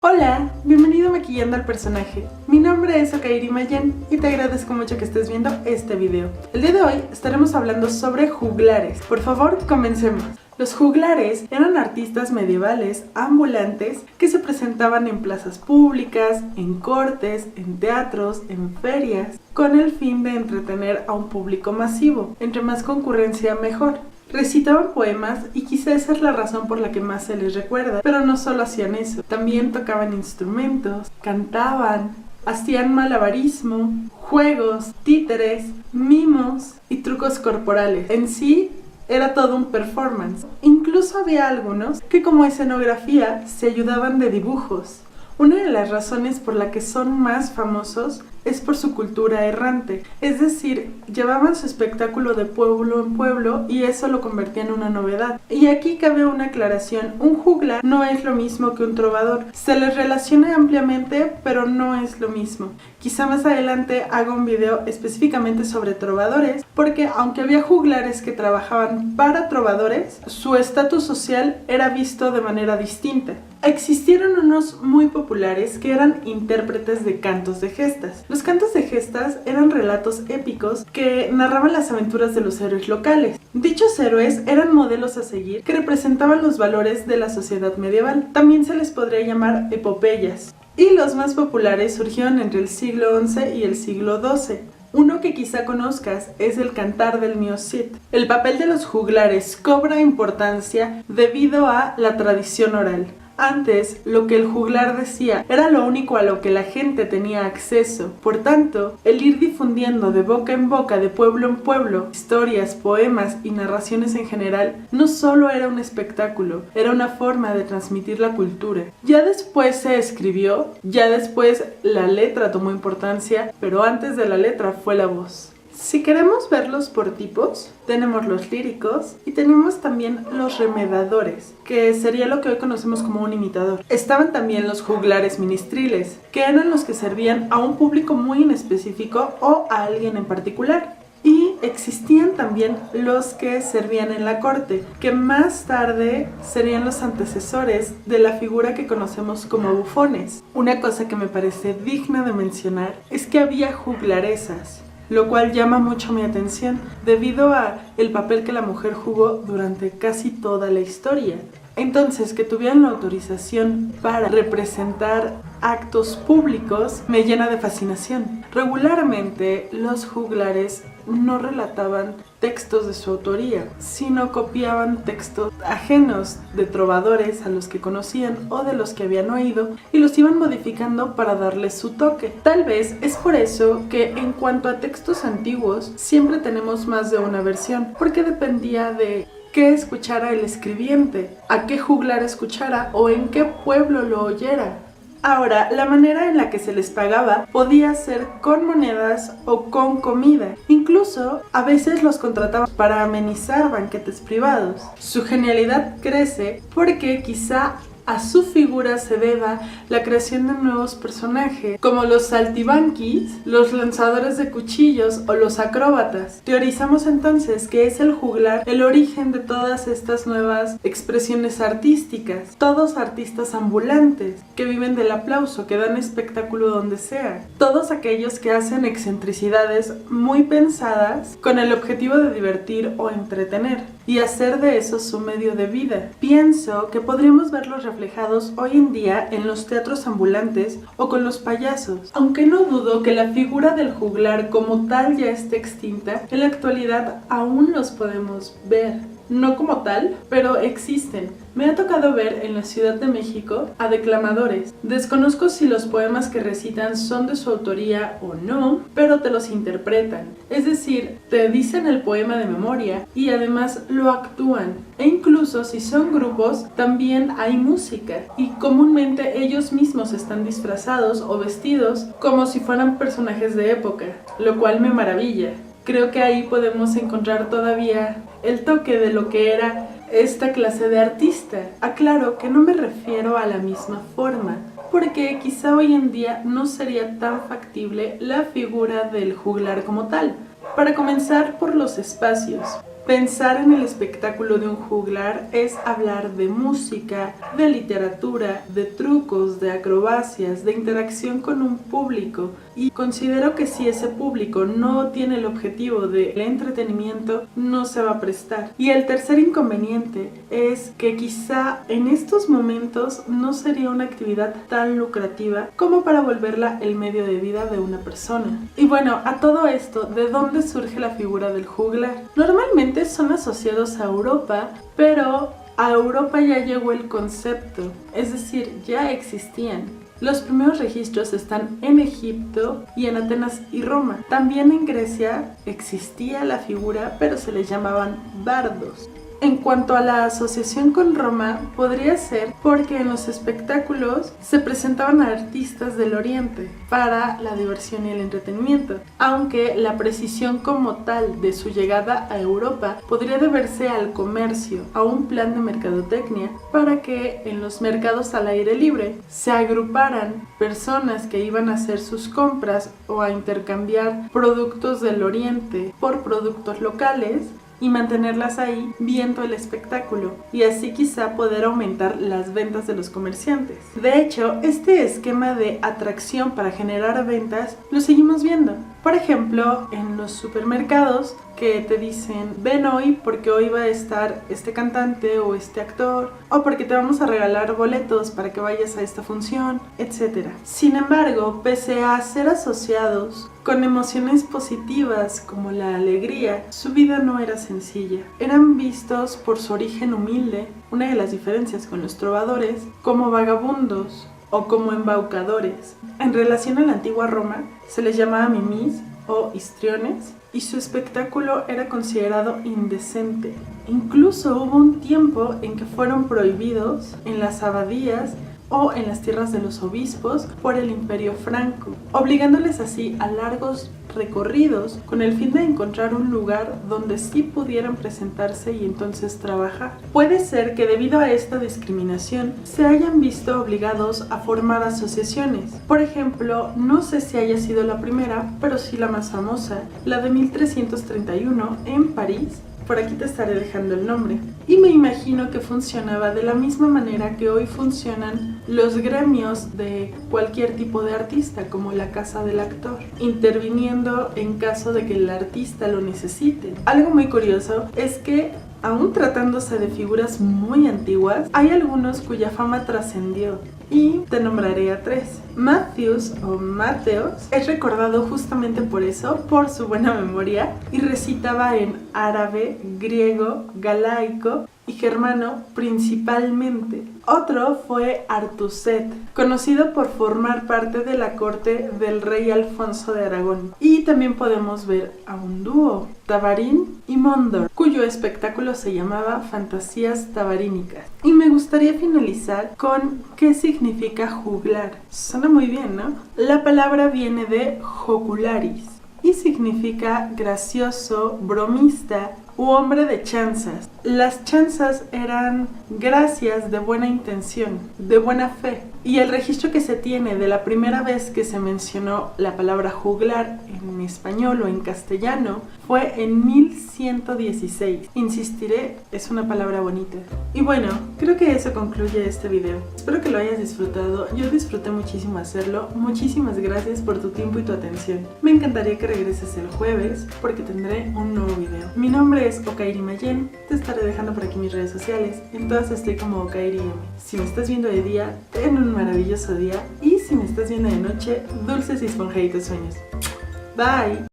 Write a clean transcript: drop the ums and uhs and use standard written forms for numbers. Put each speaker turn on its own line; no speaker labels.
Hola, bienvenido a Maquillando al Personaje. Mi nombre es Okairi Mayen y te agradezco mucho que estés viendo este video. El día de hoy estaremos hablando sobre juglares. Por favor, comencemos. Los juglares eran artistas medievales ambulantes que se presentaban en plazas públicas, en cortes, en teatros, en ferias, con el fin de entretener a un público masivo. Entre más concurrencia, mejor. Recitaban poemas y quizá esa es la razón por la que más se les recuerda, pero no solo hacían eso, también tocaban instrumentos, cantaban, hacían malabarismo, juegos, títeres, mimos y trucos corporales. En sí, era todo un performance. Incluso había algunos que como escenografía se ayudaban de dibujos. Una de las razones por la que son más famosos es por su cultura errante, es decir, llevaban su espectáculo de pueblo en pueblo y eso lo convertía en una novedad. Y aquí cabe una aclaración, un juglar no es lo mismo que un trovador, se les relaciona ampliamente pero no es lo mismo. Quizá más adelante haga un video específicamente sobre trovadores, porque aunque había juglares que trabajaban para trovadores, su estatus social era visto de manera distinta. Existieron unos muy populares que eran intérpretes de cantos de gestas. Los cantos de gestas eran relatos épicos que narraban las aventuras de los héroes locales. Dichos héroes eran modelos a seguir que representaban los valores de la sociedad medieval. También se les podría llamar epopeyas. Y los más populares surgieron entre el siglo XI y el siglo XII. Uno que quizá conozcas es el Cantar del Mío Cid. El papel de los juglares cobra importancia debido a la tradición oral. Antes, lo que el juglar decía era lo único a lo que la gente tenía acceso. Por tanto, el ir difundiendo de boca en boca, de pueblo en pueblo, historias, poemas y narraciones en general, no solo era un espectáculo, era una forma de transmitir la cultura. Ya después se escribió, ya después la letra tomó importancia, pero antes de la letra fue la voz. Si queremos verlos por tipos, tenemos los líricos y tenemos también los remedadores, que sería lo que hoy conocemos como un imitador. Estaban también los juglares ministriles, que eran los que servían a un público muy en específico o a alguien en particular. Y existían también los que servían en la corte, que más tarde serían los antecesores de la figura que conocemos como bufones. Una cosa que me parece digna de mencionar es que había juglaresas, lo cual llama mucho mi atención debido a el papel que la mujer jugó durante casi toda la historia. Entonces, que tuvieran la autorización para representar actos públicos me llena de fascinación. Regularmente, los juglares no relataban textos de su autoría, sino copiaban textos ajenos de trovadores a los que conocían o de los que habían oído y los iban modificando para darles su toque. Tal vez es por eso que en cuanto a textos antiguos siempre tenemos más de una versión, porque dependía de qué escuchara el escribiente, a qué juglar escuchara o en qué pueblo lo oyera. Ahora, la manera en la que se les pagaba podía ser con monedas o con comida. Incluso, a veces los contrataban para amenizar banquetes privados. Su genialidad crece porque quizá a su figura se deba la creación de nuevos personajes, como los saltimbanquis, los lanzadores de cuchillos o los acróbatas. Teorizamos entonces que es el juglar el origen de todas estas nuevas expresiones artísticas, todos artistas ambulantes, que viven del aplauso, que dan espectáculo donde sea, todos aquellos que hacen excentricidades muy pensadas con el objetivo de divertir o entretener, y hacer de eso su medio de vida. Pienso que podríamos verlos reflejados hoy en día en los teatros ambulantes o con los payasos. Aunque no dudo que la figura del juglar como tal ya esté extinta, en la actualidad aún los podemos ver. No como tal, pero existen. Me ha tocado ver en la Ciudad de México a declamadores. Desconozco si los poemas que recitan son de su autoría o no, pero te los interpretan. Es decir, te dicen el poema de memoria y además lo actúan. E incluso si son grupos, también hay música. Y comúnmente ellos mismos están disfrazados o vestidos como si fueran personajes de época, lo cual me maravilla. Creo que ahí podemos encontrar todavía el toque de lo que era esta clase de artista. Aclaro que no me refiero a la misma forma, porque quizá hoy en día no sería tan factible la figura del juglar como tal. Para comenzar por los espacios. Pensar en el espectáculo de un juglar es hablar de música, de literatura, de trucos, de acrobacias, de interacción con un público, y considero que si ese público no tiene el objetivo del entretenimiento, no se va a prestar. Y el tercer inconveniente es que quizá en estos momentos no sería una actividad tan lucrativa como para volverla el medio de vida de una persona. Y bueno, a todo esto, ¿de dónde surge la figura del juglar? Normalmente son asociados a Europa, pero a Europa ya llegó el concepto, es decir, ya existían. Los primeros registros están en Egipto y en Atenas y Roma. También en Grecia existía la figura, pero se les llamaban bardos. En cuanto a la asociación con Roma, podría ser porque en los espectáculos se presentaban a artistas del Oriente para la diversión y el entretenimiento, aunque la precisión como tal de su llegada a Europa podría deberse al comercio, a un plan de mercadotecnia para que en los mercados al aire libre se agruparan personas que iban a hacer sus compras o a intercambiar productos del Oriente por productos locales y mantenerlas ahí viendo el espectáculo, y así quizá poder aumentar las ventas de los comerciantes. De hecho, este esquema de atracción para generar ventas lo seguimos viendo. Por ejemplo, en los supermercados que te dicen ven hoy porque hoy va a estar este cantante o este actor, o porque te vamos a regalar boletos para que vayas a esta función, etc. Sin embargo, pese a ser asociados con emociones positivas como la alegría, su vida no era sencilla. Eran vistos por su origen humilde, una de las diferencias con los trovadores, como vagabundos o como embaucadores. En relación a la antigua Roma, se les llamaba mimis o histriones, y su espectáculo era considerado indecente. Incluso hubo un tiempo en que fueron prohibidos en las abadías o en las tierras de los obispos por el Imperio Franco, obligándoles así a largos recorridos con el fin de encontrar un lugar donde sí pudieran presentarse y entonces trabajar. Puede ser que debido a esta discriminación se hayan visto obligados a formar asociaciones. Por ejemplo, no sé si haya sido la primera, pero sí la más famosa, la de 1331 en París. Por aquí te estaré dejando el nombre. Y me imagino que funcionaba de la misma manera que hoy funcionan los gremios de cualquier tipo de artista, como la casa del actor, interviniendo en caso de que el artista lo necesite. Algo muy curioso es que, aún tratándose de figuras muy antiguas, hay algunos cuya fama trascendió. Y te nombraré a tres. Matthews o Mateos es recordado justamente por eso, por su buena memoria, y recitaba en árabe, griego, galaico y germano principalmente. Otro fue Artuset, conocido por formar parte de la corte del rey Alfonso de Aragón. Y también podemos ver a un dúo, Tabarín y Mondor, cuyo espectáculo se llamaba Fantasías Tabarínicas. Y me gustaría finalizar con ¿qué significa juglar? Suena muy bien, ¿no? La palabra viene de jocularis y significa gracioso, bromista u hombre de chanzas. Las chanzas eran gracias de buena intención, de buena fe. Y el registro que se tiene de la primera vez que se mencionó la palabra juglar en español o en castellano fue en 1116. Insistiré, es una palabra bonita. Y bueno, creo que eso concluye este video. Espero que lo hayas disfrutado. Yo disfruté muchísimo hacerlo. Muchísimas gracias por tu tiempo y tu atención. Me encantaría que regreses el jueves porque tendré un nuevo video. Mi nombre es Okairi Mayen. Te estaré dejando por aquí mis redes sociales. En todas estoy como Okairi M. Si me estás viendo de día, ten un maravilloso día. Y si me estás viendo de noche, dulces y esponjaditos sueños. Bye.